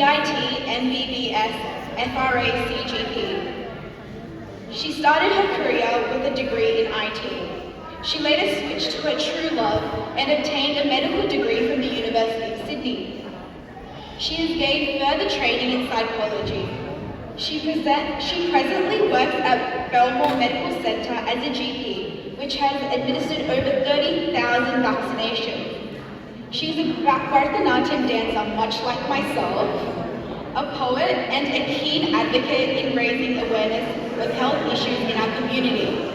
CIT, MBBS, FRA, CGP. She started her career with a degree in IT. She later switched to her true love and obtained a medical degree from the University of Sydney. She has gained further training in psychology. She presently works at Belmore Medical Centre as a GP, which has administered over 30,000 vaccinations. She is a Bharatanatyam dancer, much like myself, a poet, and a keen advocate in raising awareness of health issues in our community.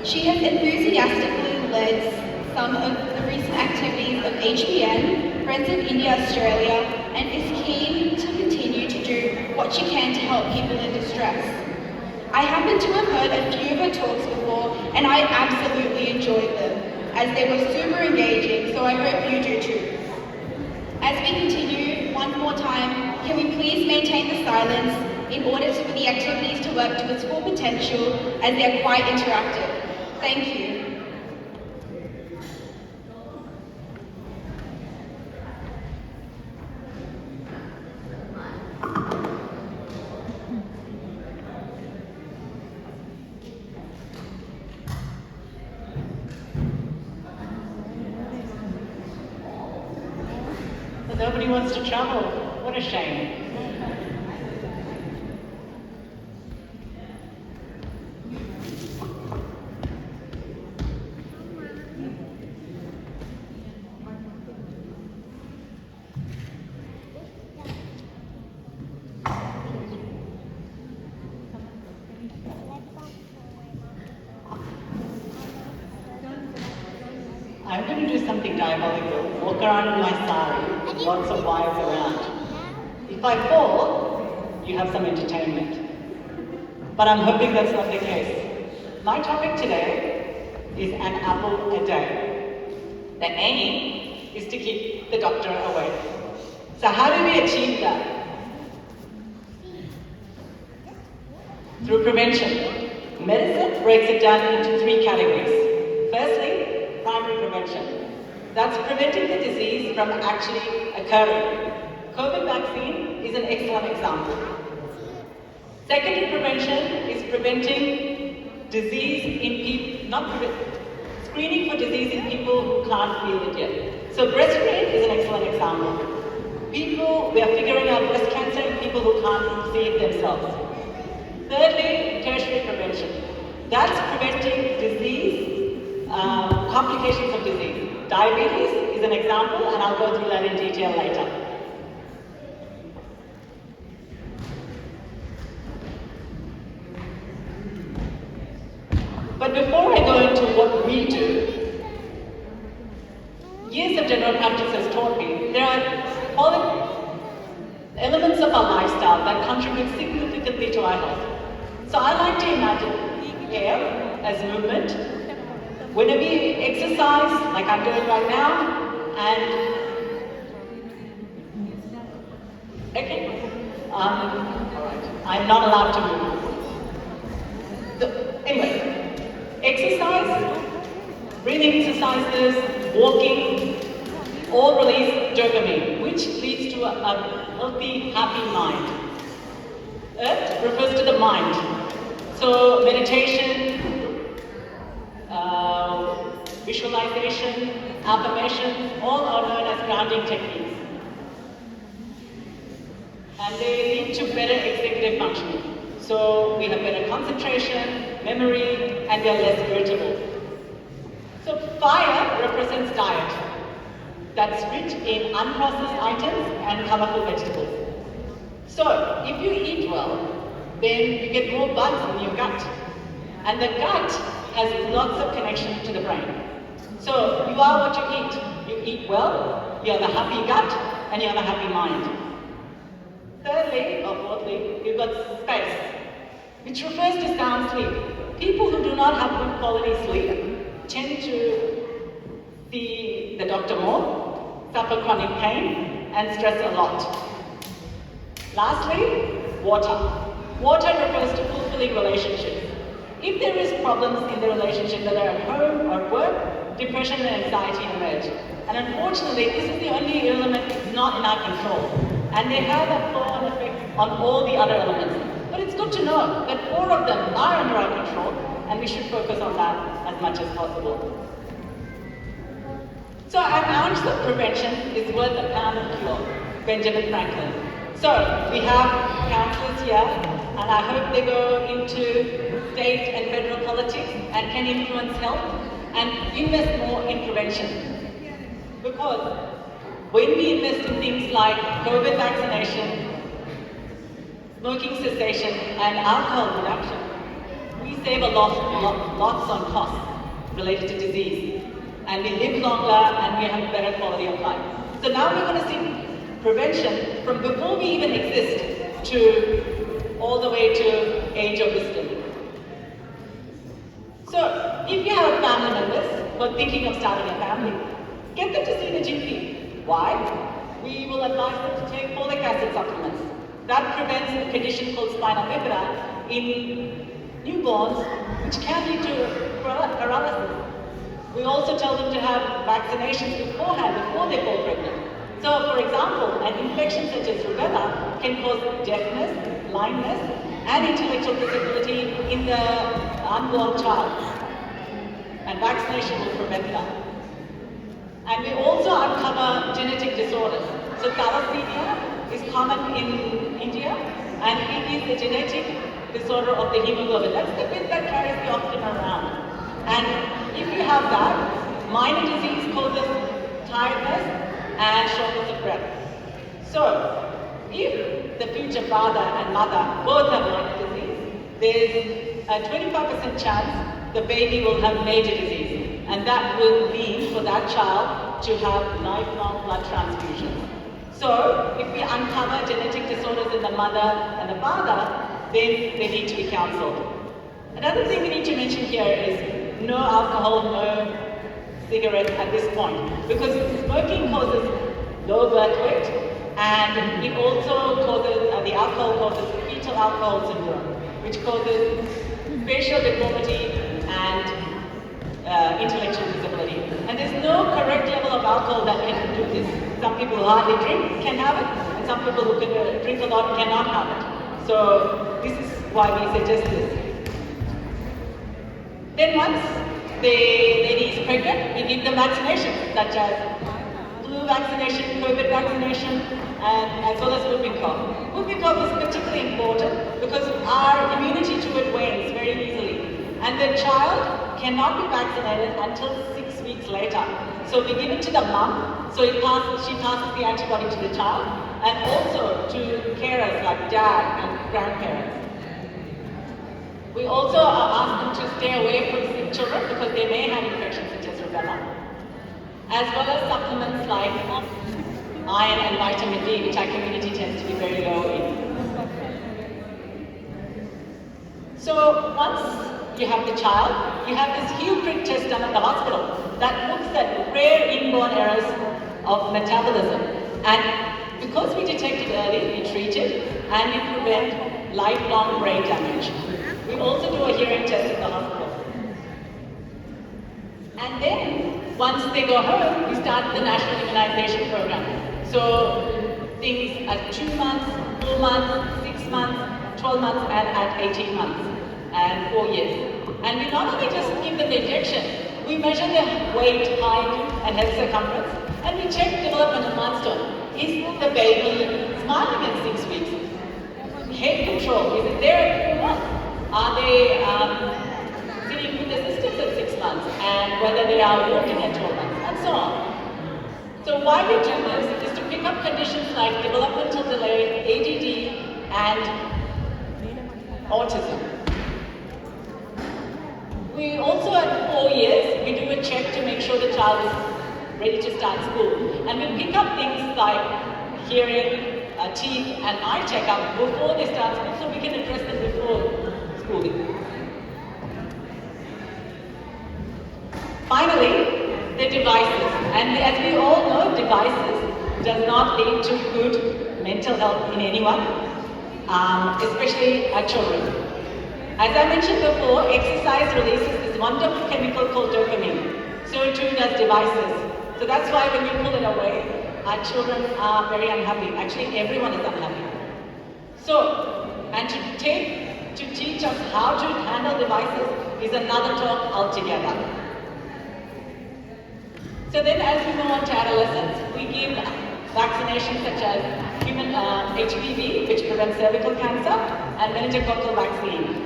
She has enthusiastically led some of the recent activities of HBN, Friends of India Australia, and is keen to continue to do what she can to help people in distress. I happen to have heard a few of her talks before, and I absolutely enjoyed them, as they were super engaging, so I hope you do too. As we continue, one more time, can we please maintain the silence in order for the activities to work to its full potential, as they are quite interactive. Thank you. Nobody wants to travel. What a shame. I'm going to do something diabolical. Walk around in my sari, lots of wires around. If I fall, you have some entertainment. But I'm hoping that's not the case. My topic today is an apple a day. The aim is to keep the doctor away. So how do we achieve that? Through prevention. Medicine breaks it down into 3 categories. Firstly, primary prevention. That's preventing the disease from actually occurring. COVID vaccine is an excellent example. Secondary prevention is preventing disease in people, screening for disease in people who can't feel it yet. So breastfeeding is an excellent example. We are figuring out breast cancer in people who can't see it themselves. Thirdly, tertiary prevention. That's preventing disease, complications of disease. Diabetes is an example, and I'll go through that in detail later. But before I go into what we do, years of general practice has taught me there are elements of our lifestyle that contribute significantly to our health. So I like to imagine air as movement. Whenever you exercise, like I'm doing right now, and okay, alright, I'm not allowed to move. Anyway, exercise, breathing exercises, walking, all release dopamine, which leads to a healthy, happy mind. Earth refers to the mind. So meditation, visualization, affirmation, all are known as grounding techniques. And they lead to better executive functioning. So we have better concentration, memory, and we are less irritable. So fire represents diet. That's rich in unprocessed items and colorful vegetables. So if you eat well, then you get more bugs in your gut. And the gut has lots of connection to the brain. So you are what you eat. You eat well, you have a happy gut, and you have a happy mind. Thirdly, or fourthly, you've got space, which refers to sound sleep. People who do not have good quality sleep tend to see the doctor more, suffer chronic pain, and stress a lot. Lastly, water. Water refers to fulfilling relationships. If there is problems in the relationship, whether at home or at work, depression and anxiety emerge. And unfortunately, this is the only element that's not in our control. and they have a flow-on effect on all the other elements. But it's good to know that 4 of them are under our control, and we should focus on that as much as possible. So an ounce of prevention is worth a pound of cure, Benjamin Franklin. So we have councillors here, and I hope they go into state and federal politics and can influence health and invest more in prevention. Because when we invest in things like COVID vaccination, smoking cessation, and alcohol reduction, we save lots on costs related to disease. And we live longer and we have a better quality of life. So now we're going to see prevention from before we even exist to all the way to age of wisdom. So if you have family members who are thinking of starting a family, get them to see the GP. Why? We will advise them to take folic acid supplements. That prevents a condition called spina bifida in newborns, which can lead to paralysis. We also tell them to have vaccinations beforehand, before they fall pregnant. So, for example, an infection such as rubella can cause deafness, blindness, and intellectual disability in the unborn child. And vaccination will prevent that. And we also uncover genetic disorders. So thalassemia is common in India, and it is a genetic disorder of the hemoglobin. That's the bit that carries the oxygen around. And if you have that, minor disease causes tiredness and shortness of breath. So, if the future father and mother both have minor disease, there's a 25% chance the baby will have major disease. And that will mean for that child to have lifelong blood transfusions. So, if we uncover genetic disorders in the mother and the father, then they need to be counseled. Another thing we need to mention here is no alcohol, no cigarettes at this point, because smoking causes low birth weight, and it also causes, the alcohol causes fetal alcohol syndrome, which causes facial deformity and intellectual disability. And there's no correct level of alcohol that can do this. Some people who hardly drink can have it, and some people who can drink a lot cannot have it. So this is why we suggest this. Then once the lady is pregnant, we give them vaccinations such as flu vaccination, COVID vaccination, and as well as whooping cough. Whooping cough is particularly important because our immunity to it wanes very easily. And the child cannot be vaccinated until 6 weeks later. So we give it to the mum, so she passes the antibody to the child, and also to carers like dad and grandparents. We also ask them to stay away from sick children because they may have infections such as rubella, as well as supplements like iron and vitamin D, which our community tends to be very low in. So once you have the child, you have this Hue prick test done at the hospital that looks at rare inborn errors of metabolism. And because we detect it early, we treat it, and we prevent lifelong brain damage. We also do a hearing test at the hospital. And then, once they go home, we start the national immunization program. So, things at 2 months, 4 months, 6 months, 12 months, and at 18 months, and 4 years. And we not only just give them the injection, we measure their weight, height, and head circumference, and we check developmental milestone. Is the baby smiling at 6 weeks? Head control, is it there at 4 months? Are they sitting with assistance at 6 months, and whether they are walking at 12 months, and so on. So why we do this is to pick up conditions like developmental delay, ADD, and autism. We also at 4 years, we do a check to make sure the child is ready to start school. And we pick up things like hearing, teeth, and eye checkup before they start school, so we can address them before schooling. Finally, the devices. And as we all know, devices does not lead to good mental health in anyone, especially our children. As I mentioned before, exercise releases this wonderful chemical called dopamine. So too does devices. So that's why when you pull it away, our children are very unhappy. Actually, everyone is unhappy. So, and to teach us how to handle devices is another talk altogether. So then as we move on to adolescence, we give vaccinations such as human HPV, which prevents cervical cancer, and meningococcal vaccine.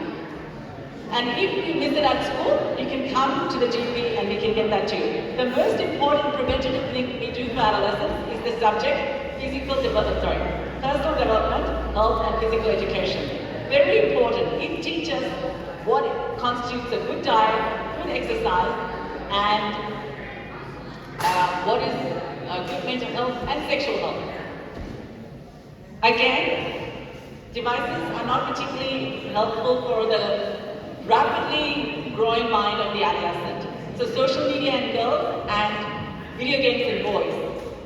And if you miss it at school, you can come to the GP and we can get that too. The most important preventative thing we do for adolescents is the subject, personal development, health and physical education. Very important. It teaches what constitutes a good diet, good exercise, and what is good mental health and sexual health. Again, devices are not particularly helpful for the rapidly growing mind of the adolescent. So social media and girls and video games and boys.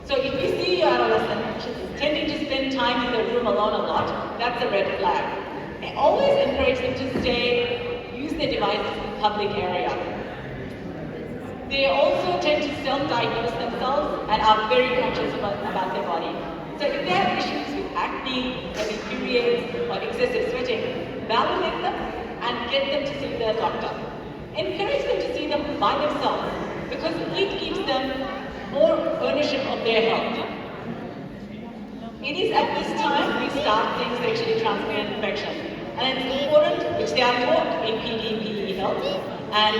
So if you see your adolescent tending to spend time in their room alone a lot, that's a red flag. And always encourage them to use their devices in public area. They also tend to self-diagnose themselves and are very conscious about their body. So if they have issues with acne, heavy periods, or excessive sweating, validate them and get them to see their doctor. Encourage them to see them by themselves because it gives them more ownership of their health. It is at this time we start seeing sexually transmitted infections. And it's important, which they are taught in PDPE health. And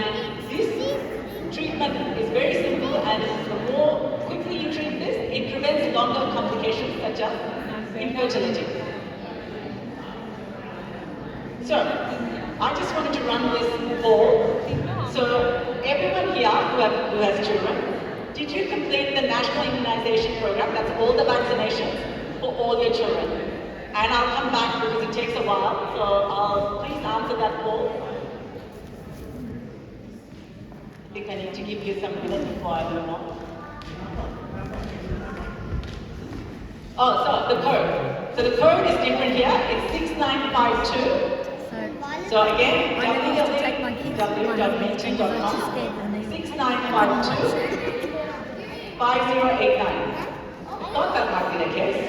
this treatment is very simple, and the more quickly you treat this, it prevents longer complications such as infertility. So, I just wanted to run this poll. So, everyone here who has children, did you complete the National Immunization Program? That's all the vaccinations for all your children. And I'll come back because it takes a while, so please answer that poll. I think I need to give you some minutes before I move on. Oh, so the code. So the code is different here. It's 6952. So again, www.meeting.com 6952 5089. I thought that might be the case.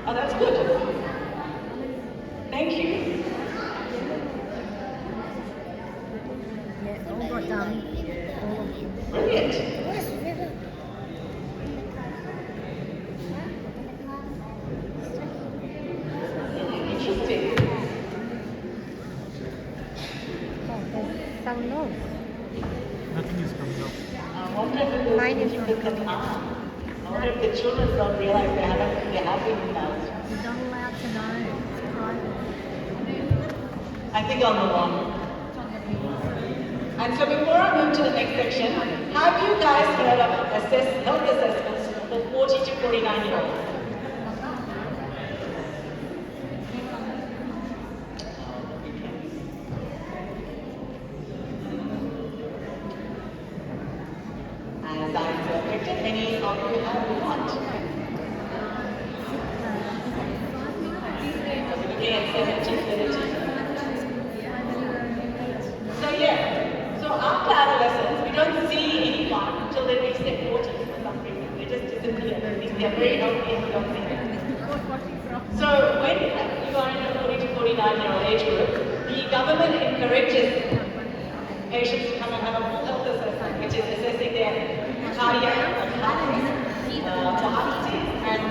Oh, that's good. Thank you. Yeah, all got done. All of them. Brilliant. Interesting. Oh, there's some notes. Nothing is coming up. I wonder if those Mine is people not can ask. I wonder if the children don't realize they have been announced. You're not allowed to know. It's private. I think I'll move on. And so before I move to the next section, have you guys heard of health assessments for 40 to 49-year-olds? As I suspected, many of you have not. Beginning at 17:30. So yeah, so after adolescence, we don't see anyone until they reach their 40s for some reason. They just disappear. They think they're very healthy and we don't see them. So when you are in a 40 to 49-year-old age group, the government encourages patients to come and have a full health assessment, which is assessing their cardiac, heart disease, and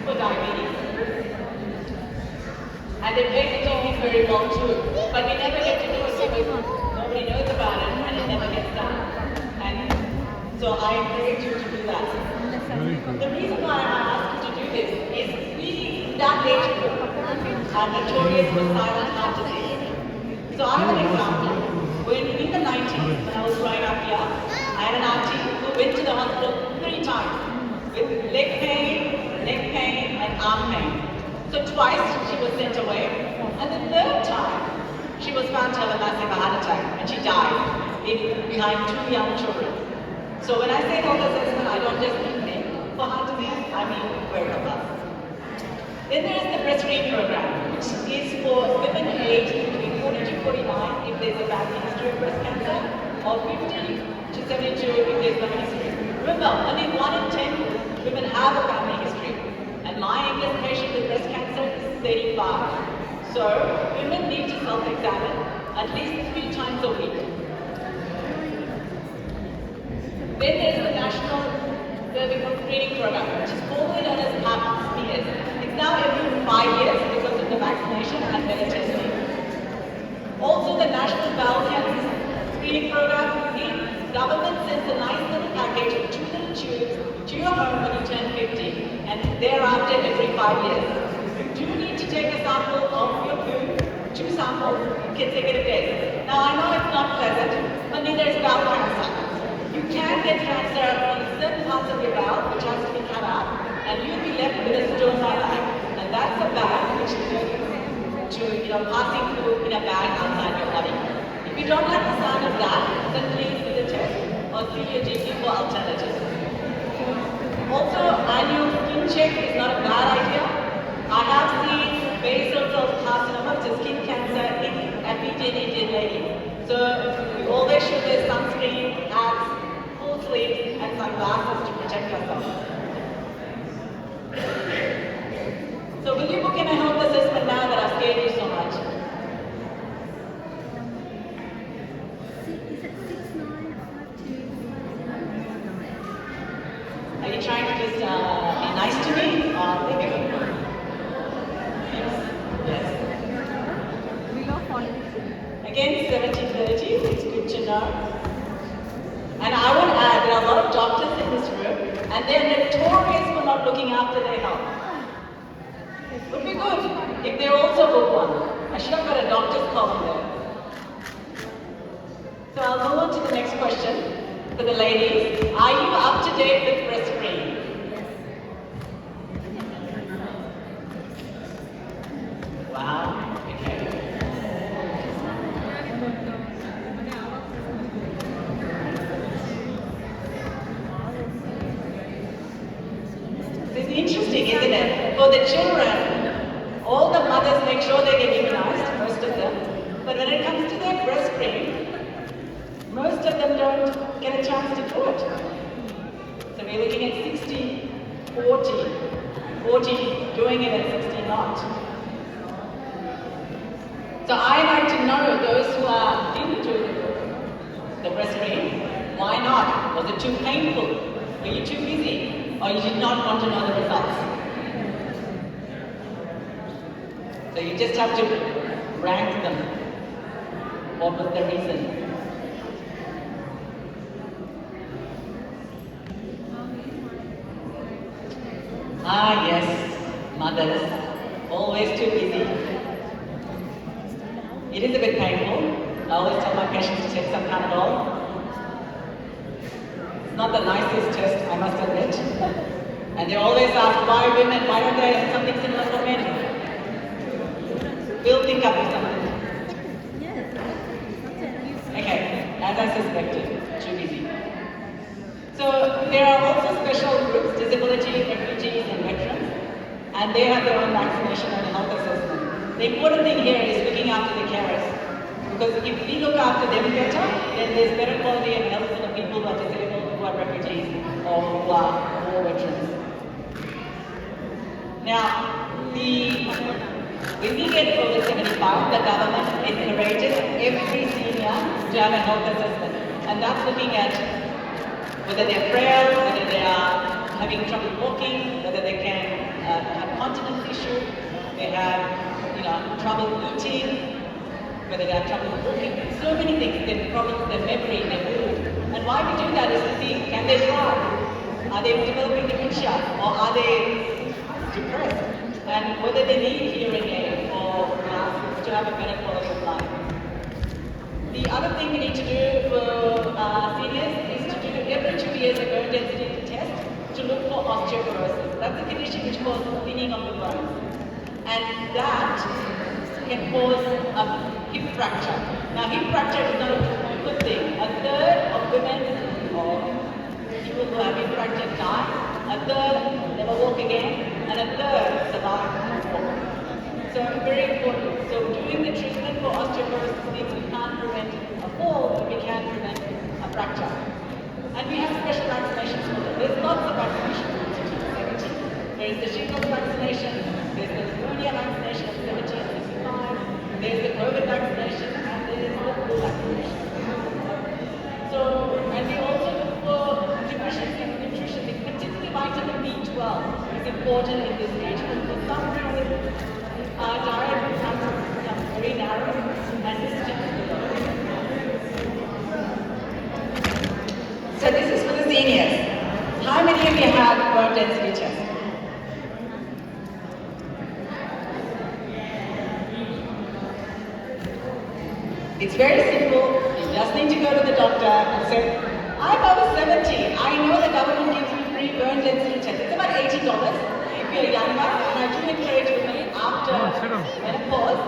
for diabetes. And they pay the toll very well too, but we never get to do it because nobody knows about it and it never gets done. And so I encourage you to do that. The reason why I ask you to do this is we, in that age group, are notorious for silent heart disease. So I have an example. When in the 90s, when I was growing up here, I had an auntie who went to the hospital 3 times with leg pain, and arm pain. So twice she was sent away, and the 3rd time she was found to have a massive heart attack, and she died behind 2 young children. So when I say health assessment, I don't just mean for heart disease, I mean very robust. Then there is the breastfeeding program, which is for women aged between 40 to 49 if there's a family history of breast cancer, or 50 to 72 if there's no history. Remember, only 1 in 10 women have a family history, and my youngest patient with breast cancer is 35. So, women need to self-examine at least 3 times a week. Then there's the National Cervical Screening Program, which is formerly known as PAP smears. It's now every 5 years because of the vaccination and better testing. Also, the National Bowel Cancer Screening Program, the government sends a nice little package of 2 little tubes to your home when you turn 50, and thereafter every 5 years. You do need to take a sample of your poo, 2 samples, consecutive days. Now, I know it's not pleasant, but neither is bowel cancer. You can get cancer on certain parts of your bowel, which has to be cut out, and you'll be left with a stone bag. And that's a bag which is passing through in a bag outside your body. If you don't have the sign of that, then please do the test or see your GP for alternatives. Also, annual skin check is not a bad idea. I have seen basal cell carcinoma, which is skin cancer in epidemic ladies. So we always should wear sunscreen, hats, full sleeves, and sunglasses to protect ourselves. So will you book in a health assessment now that I've scared you so much? Is it 6952? Are you trying to just be nice to me? Or yes. We are following. Again, 70/30, it's good to know. And I want to add, there are a lot of doctors in this room, and they're notorious for not looking after their health. Would be good if they also book one. I should have got a doctor's column there. So I'll move on to the next question for the ladies. Are you up to date with breastfeeding? Wow, okay. It's interesting, isn't it? For the children, all the mothers make sure they get immunized, most of them. But when it comes to their breast cream, most of them don't get a chance to do it. So we're looking at 60, 40, 40 doing it at 60 not. So I like to know those who didn't do the breast cream. Why not? Was it too painful? Were you too busy? Or you did not want to know the results? So you just have to rank them. What was the reason? Ah yes, mothers, always too busy. It is a bit painful. I always tell my patients to take some Panadol. It's not the nicest test, I must admit. And they always ask, why women, why don't they have something similar for men? We'll think up with something. Okay, as I suspected, too busy. So there are also special groups, disability, refugees and veterans, and they have their own vaccination and health assessment. The important thing here is looking after the carers, because if we look after them better, then there's better quality and health for the people who are disabled, who are refugees, or who are war veterans. Now, when we get over 75, the government encourages every senior to have a health assessment, and that's looking at whether they're frail, whether they are having trouble walking, whether they can have continence issue, they have trouble eating, whether they have trouble walking, so many things, their problems, their memory, their mood. And why we do that is to see, can they drive? Are they developing dementia? Or are they depressed? And whether they need hearing aid or glasses to have a better quality of life. The other thing we need to do for seniors is to do every 2 years a bone density test to look for osteoporosis. That's a condition which causes thinning of the bones. And that can cause a hip fracture. Now hip fracture is not a good thing. A third of women or people who have hip fracture die, a third never walk again, and a third survive walk. So very important. So doing the treatment for osteoporosis means we can't prevent a fall, but we can prevent a fracture. And we have special vaccinations for them. There's lots of vaccinations from 16 to 17. There is the shingles vaccination, there's the pneumonia vaccination of 17 to 65, there's the COVID vaccination, and there's the flu vaccination. So, and we also look for deficiency in nutrition, particularly vitamin B12 is important in this age group. For some reason, our diet becomes very narrow, and this is just below. So this is for the seniors. How many of you have bone density test? It's very simple. You just need to go to the doctor and say, I'm over 70. I know the government gives me free bone density test. It's about $80 if you're younger, and I do encourage women after menopause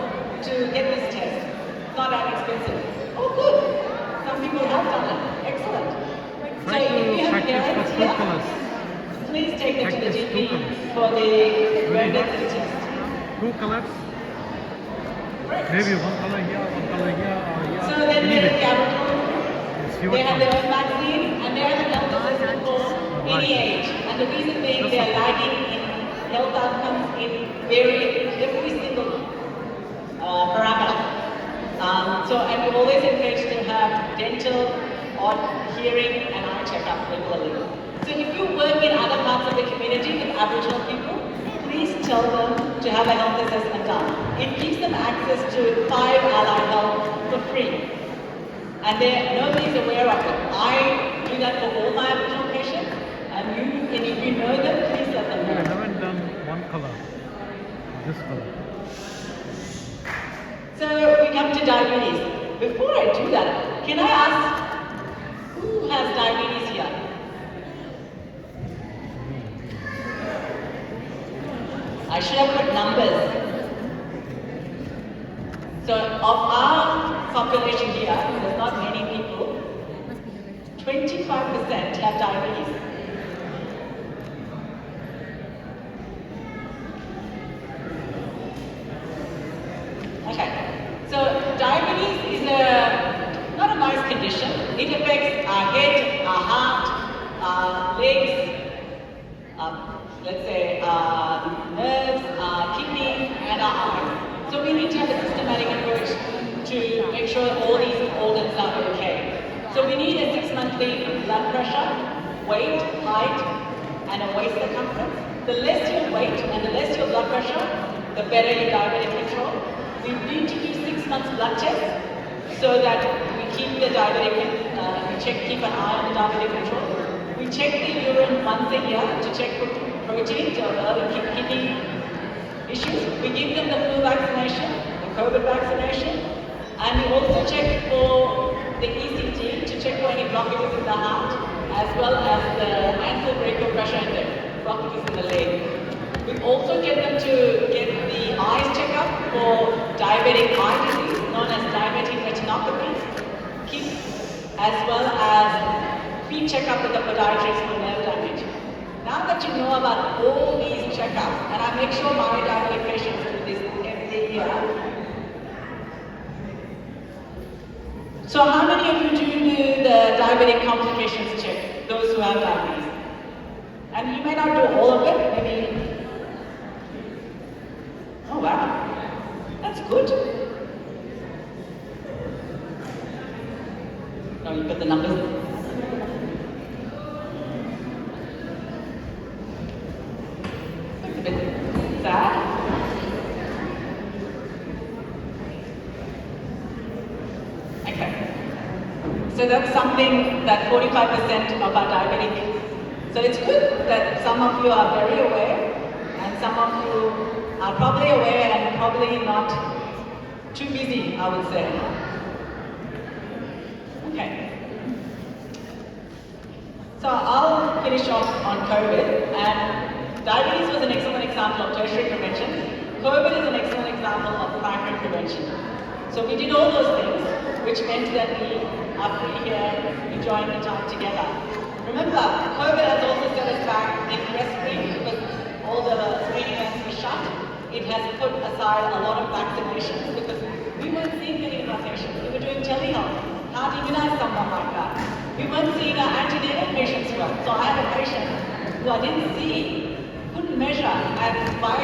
to get this test. It's not that expensive. Oh, good. Some people have done it. Excellent. So Try if you to have practice parents the here, colors. please take them to the Practice GP two colors. for the bone Very density nice. test. 2 colors. Maybe one color here, or here. So then we have the Aboriginal. It's your They have their choice. own vaccine, and they have an health assessment for any age. And the reason being they are lagging in health outcomes in every single parameter. And we always encourage to have dental, or hearing, and eye checkup regularly. So if you work in other parts of the community with Aboriginal people, please tell them to have a health assessment done. It gives them access to 5 allied health for free. And nobody's aware of it. I do that for all my Aboriginal patients, and if you know them, please let them I know. haven't done one color. This color. So we come to diabetes. Before I do that, can I ask, who has diabetes here? I should have put numbers. So of our population here, there's not many people, 25% have diabetes. Okay, so diabetes is not a nice condition. It affects our head, our heart, our legs, let's say our nerves, our kidneys, and our eyes. So we need to have a systematic approach to make sure all these organs are okay. So we need a 6-monthly blood pressure, weight, height, and a waist circumference. The less your weight and the less your blood pressure, the better your diabetic control. We need to do 6 months blood tests so that we keep the keep an eye on the diabetic control. We check the urine once a year to check for proteins or early kidney issues. We give them the flu vaccination, the COVID vaccination, and we also check for the ECG to check for any blockages in the heart, as well as the ankle brachial pressure index, blockages in the leg. We also get them to get the eyes checkup for diabetic eye disease, known as diabetic retinopathy, as well as feet checkup with the podiatrist for nerve damage. Now that you know about all these checkups, and I make sure my diabetic patients do this every year. So how many of you do the diabetic complications check, those who have diabetes? And you may not do all of it, maybe. Oh wow, that's good. Now you put the numbers. That's a bit sad. Okay. So that's something that 45% of our diabetic. So it's good that some of you are very aware, and some of you are probably aware and probably not too busy, I would say. Okay. So I'll finish off on COVID, and diabetes was an excellent example of tertiary prevention. COVID is an excellent example of primary prevention. So we did all those things, which meant that we are free here enjoying the time together. Remember, COVID has also set us back in respiratory because all the screening labs were shut. It has put aside a lot of vaccinations because we weren't seeing many of our patients. We were doing telehealth. How do you immunize someone like that? We weren't seeing our antenatal patients well. So I had a patient who I didn't see, couldn't measure, and by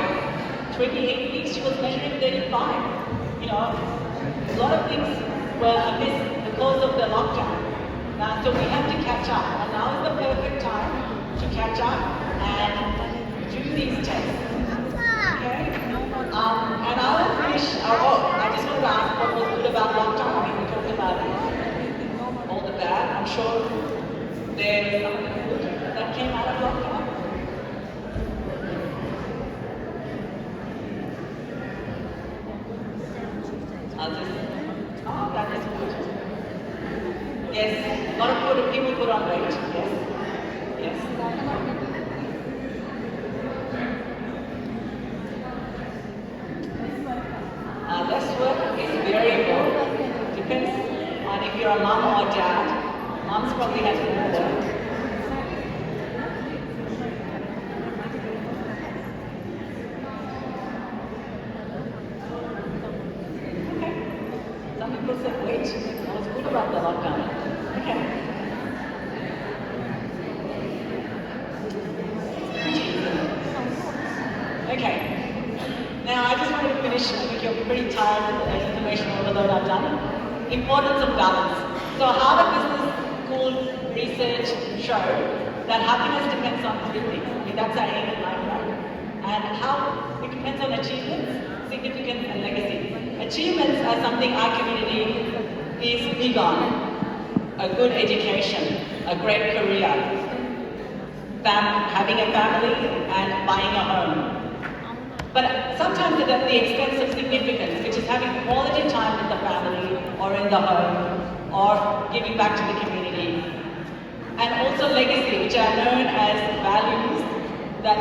28 weeks she was measuring 35. You know, a lot of things were amiss because of the lockdown. Now, so we have to catch up, and now is the perfect time to catch up and do these tests. Okay? And I will finish. I just wanted to ask what was good about lockdown. I mean, we talked about all the bad. I'm sure there's something good that came out of lockdown. Oh, that is good. Yes, a lot of good people put on weight. Yes. Yes. Less work is variable. Depends on if you're a mom or a dad. Moms probably have more work. Some people said, wait, what's good about the lockdown? Okay. Okay. Now I just wanted to finish. I think you're pretty tired of the information overload I've done. Importance of balance. So Harvard Business School research showed that happiness depends on three things. I mean, that's our aim in life, right? And how it depends on achievements, significance, and legacy. Achievements are something our community is big on. A good education, a great career, having a family, and buying a home. But sometimes it's at the expense of significance, which is having quality time with the family, or in the home, or giving back to the community. And also legacy, which are known as values that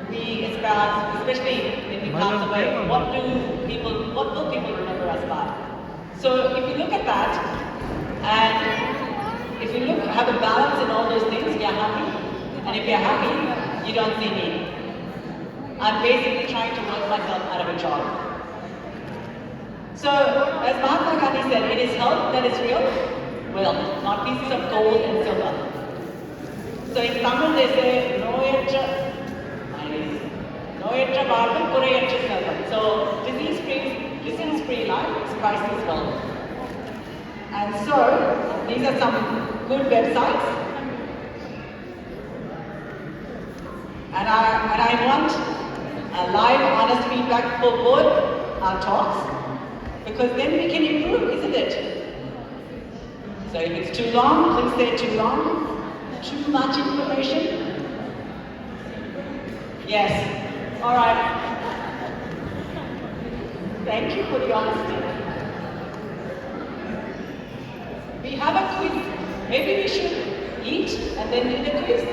we espouse, especially when we pass away. What will people remember us by? So if you look at that, and if you have a balance in all those things, you're happy. And if you're happy, you don't see me. I'm basically trying to work myself out of a job. So, as Mahatma Gandhi said, it is health that is real wealth, not pieces of gold and silver. So in Tamil they say, noyatra varvam kurayatra selvam. So disease-free life is priceless wealth. And so, these are some good websites. And I want a live, honest feedback for both our talks, because then we can improve, isn't it? So if it's too long, please say too long. Too much information? Yes. All right. Thank you for the honesty. We have a quiz. Maybe we should eat and then do the quiz.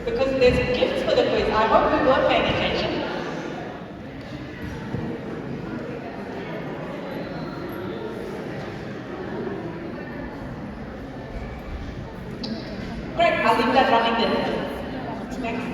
Because there's gifts for the quiz. I hope we were paying attention. Great, I'll leave that running then. Next.